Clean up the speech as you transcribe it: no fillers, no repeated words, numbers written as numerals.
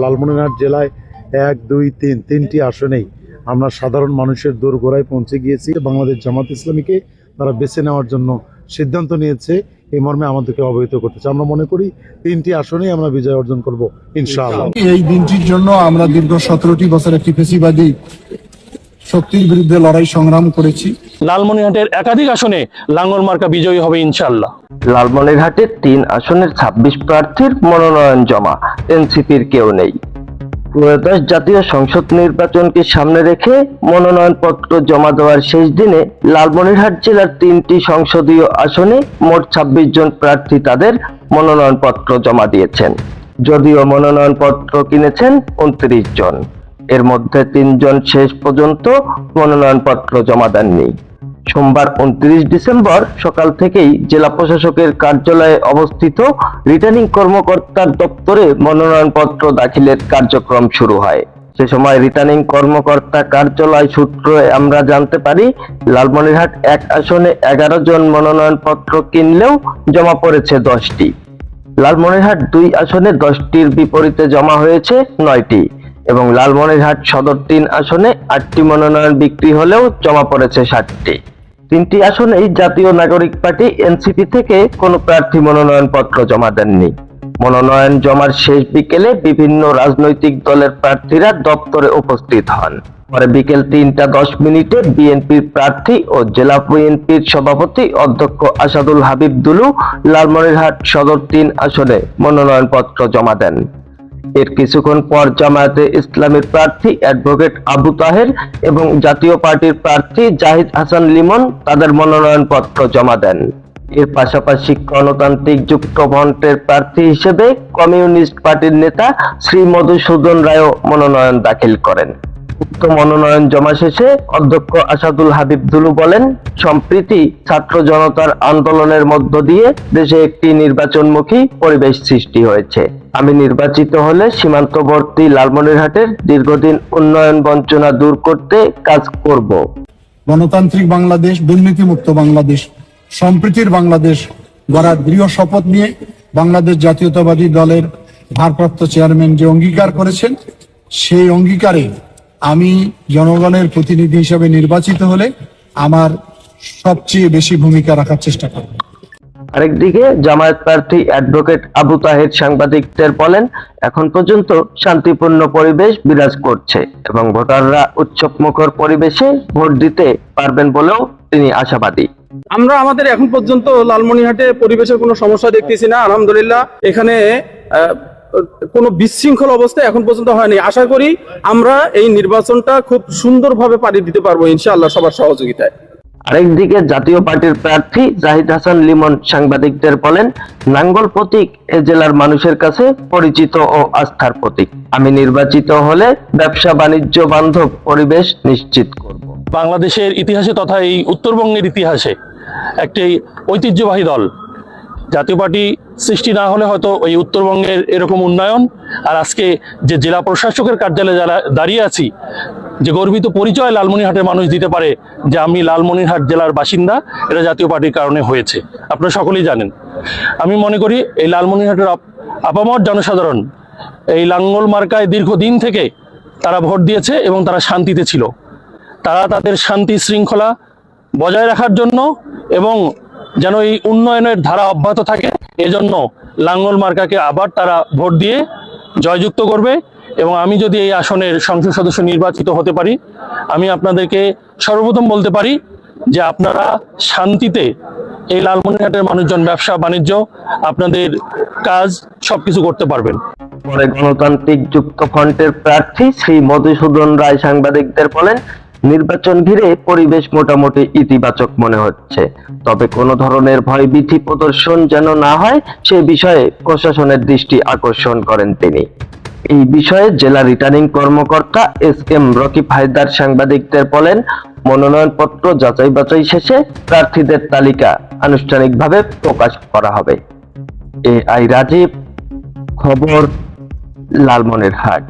লালমনিরহাট জেলায় 1, 2, 3 তিনটি আসনেই আমরা সাধারণ মানুষের দোরগোড়ায় পৌঁছে গিয়েছি। বাংলাদেশ জামাত ইসলামীকে তারা বেছে নেওয়ার জন্য সিদ্ধান্ত নিয়েছে, এই মর্মে আমাদেরকে অবহিত করতেছে। আমরা মনে করি তিনটি আসনেই আমরা বিজয় অর্জন করব ইনশাআল্লাহ। এই দিনটির জন্য আমরা দীর্ঘ 17টি বছর একটি ফেসিবাদী শক্তির বিরুদ্ধে লড়াই সংগ্রাম করেছি। লালমনিরহাটের একাধিক আসনে লাঙ্গল মার্কা বিজয়ী হবে ইনশাআল্লাহ। লালমনিরহাটের 3 আসনের 26 প্রার্থীর মনোনয়ন জমা, এনসিপির কেউ নেই। ত্রয়োদশ জাতীয় সংসদ নির্বাচনকে সামনে রেখে মনোনয়নপত্র জমা দেওয়ার শেষ দিনে লালমনিরহাট জেলার 3টি সংসদীয় আসনে মোট 26 জন প্রার্থী তাদের মনোনয়নপত্র জমা দিয়েছেন। যদিও মনোনয়নপত্র কিনেছেন 29 জন, এর মধ্যে 3 জন শেষ পর্যন্ত মনোনয়নপত্র জমা দেননি। সোমবার 29 ডিসেম্বর সকাল থেকেই জেলা প্রশাসকের কার্যালয়ে অবস্থিত রিটার্নিং কর্মকর্তার দপ্তরে মনোনয়নপত্র দাখিলের কার্যক্রম শুরু হয়। সে সময় রিটার্নিং কর্মকর্তা কার্যালয় সূত্রে আমরা জানতে পারি, লালমনিরহাট 1 আসনে 11 জন মনোনয়নপত্র কিনলেও জমা পড়েছে 10টি। লালমনিরহাট 2 আসনে 10টির বিপরীতে জমা হয়েছে 9টি এবং লালমনিরহাট সদর 3 আসনে 8টি মনোনয়ন বিক্রি হলেও জমা পড়েছে 60টি। 3টি আসনেই জাতীয় নাগরিক পার্টি এনসিপি থেকে কোনো প্রার্থী মনোনয়নপত্র জমা দেননি। মনোনয়ন জমার শেষ বিকেলে বিভিন্ন রাজনৈতিক দলের প্রার্থীরা দপ্তরে উপস্থিত হন। পরে বিকেল 3:10 বিএনপির প্রার্থী ও জেলা বিএনপির সভাপতি অধ্যক্ষ আসাদুল হাবিব দুলু লালমনিরহাট সদর 3 আসনে মনোনয়নপত্র জমা দেন। এর কিছুক্ষণ পর জামায়াতে ইসলামের প্রার্থী অ্যাডভোকেট আবু তাহের এবং জাতীয় পার্টির প্রার্থী জাহিদ হাসান লিমন তাদের মনোনয়নপত্র জমা দেন। এর পাশাপাশি গণতান্ত্রিক যুক্তফ্রন্টের প্রার্থী হিসেবে কমিউনিস্ট পার্টির নেতা শ্রী মধুসূদন রায়ও মনোনয়ন দাখিল করেন। উক্ত মনোনয়ন জমা শেষে অধ্যক্ষ আসাদুল হাবিব দুলু বলেন, সম্প্রতি ছাত্র জনতার আন্দোলনের মধ্য দিয়ে দেশে একটি নির্বাচনমুখী পরিবেশ সৃষ্টি হয়েছে। আমি নির্বাচিত হলে সীমান্তবর্তী লালমনিরহাটের দীর্ঘদিন উন্নয়ন বঞ্চনা দূর করতে কাজ করব। গণতান্ত্রিক বাংলাদেশ, দুর্নীতিমুক্ত বাংলাদেশ, সম্প্রীতির বাংলাদেশ গড়ার দৃঢ় শপথ নিয়ে বাংলাদেশ জাতীয়তাবাদী দলের ভারপ্রাপ্ত চেয়ারম্যান যে অঙ্গীকার করেছেন, সেই অঙ্গীকারে আমি জনগণের প্রতিনিধি হিসেবে নির্বাচিত হলে আমার সবচেয়ে বেশি ভূমিকা রাখার চেষ্টা করব। আরেকদিকে জামায়াত প্রার্থী অ্যাডভোকেট আবু তাহের সাংবাদিকদের বলেন, এখন পর্যন্ত শান্তিপূর্ণ পরিবেশ বিরাজ করছে এবং ভোটাররা উৎসবমুখর পরিবেশে ভোট দিতে পারবেন বলেও তিনি আশাবাদী। আমরা আমাদের এখন পর্যন্ত লালমনিরহাটে পরিবেশের কোনো সমস্যা দেখতেছি না। আলহামদুলিল্লাহ, এখানে কোনো বিশৃঙ্খল অবস্থা এখন পর্যন্ত হয়নি। আশা করি আমরা এই নির্বাচনটা খুব সুন্দরভাবে পাড়ি দিতে পারবো ইনশাআল্লাহ, সবার সহযোগিতায়। আরেকদিকে জাতীয় পার্টির প্রার্থী জাহিদ হাসান লিমন সাংবাদিকদের বলেন, নাঙ্গল প্রতীক এ জেলার মানুষের কাছে পরিচিত ও আস্থার প্রতীক। আমি নির্বাচিত হলে ব্যবসা বাণিজ্য বান্ধব পরিবেশ নিশ্চিত করব। বাংলাদেশের ইতিহাসে তথা এই উত্তরবঙ্গের ইতিহাসে একটি ঐতিহ্যবাহী দল। জাতীয় পার্টি সৃষ্টি না হলে হয়তো ওই উত্তরবঙ্গের এরকম উন্নয়ন, আর আজকে যে জেলা প্রশাসকের কার্যালয়ে যারা দাঁড়িয়ে আছি, যে গর্বিত পরিচয় লালমনিরহাটের মানুষ দিতে পারে যে আমি লালমনিরহাট জেলার বাসিন্দা, এটা জাতীয় পার্টির কারণে হয়েছে, আপনারা সকলেই জানেন। আমি মনে করি এই লালমনিরহাটের আপামর জনসাধারণ এই লাঙ্গল মার্কায় দীর্ঘদিন থেকে তারা ভোট দিয়েছে এবং তারা শান্তিতে ছিল। তারা তাদের শান্তি শৃঙ্খলা বজায় রাখার জন্য এবং যেন এই উন্নয়নের ধারা অব্যাহত থাকে, এজন্য লাঙ্গল মার্কাকে আবার তারা ভোট দিয়ে জয়যুক্ত করবে। এবং আমি যদি এই আসনের সংসদ সদস্য নির্বাচিত হতে পারি, আমি আপনাদেরকে সর্বপ্রথম বলতে পারি যে আপনারা শান্তিতে এই লালমনিরহাটের মানুষজন ব্যবসা বাণিজ্য, আপনাদের কাজ সবকিছু করতে পারবেন। পরে গণতান্ত্রিক যুক্তফ্রন্টের প্রার্থী শ্রী মধুসূদন রায় সাংবাদিকদের বলেন, নির্বাচন ঘিরে পরিবেশ মোটামুটি ইতিবাচক মনে হচ্ছে, তবে কোনো ধরনের ভয়ভীতি প্রদর্শন যেন না হয় সে বিষয়ে প্রশাসনের দৃষ্টি আকর্ষণ করেন তিনি। এই বিষয়ে জেলা রিটার্নিং কর্মকর্তা এস.এম. রকিব হায়দার সাংবাদিকদের বলেন, মনোনয়নপত্র যাচাই বাছাই শেষে প্রার্থীদের তালিকা আনুষ্ঠানিকভাবে প্রকাশ করা হবে। এ আই রাজীব, খবর, লালমনিরহাট।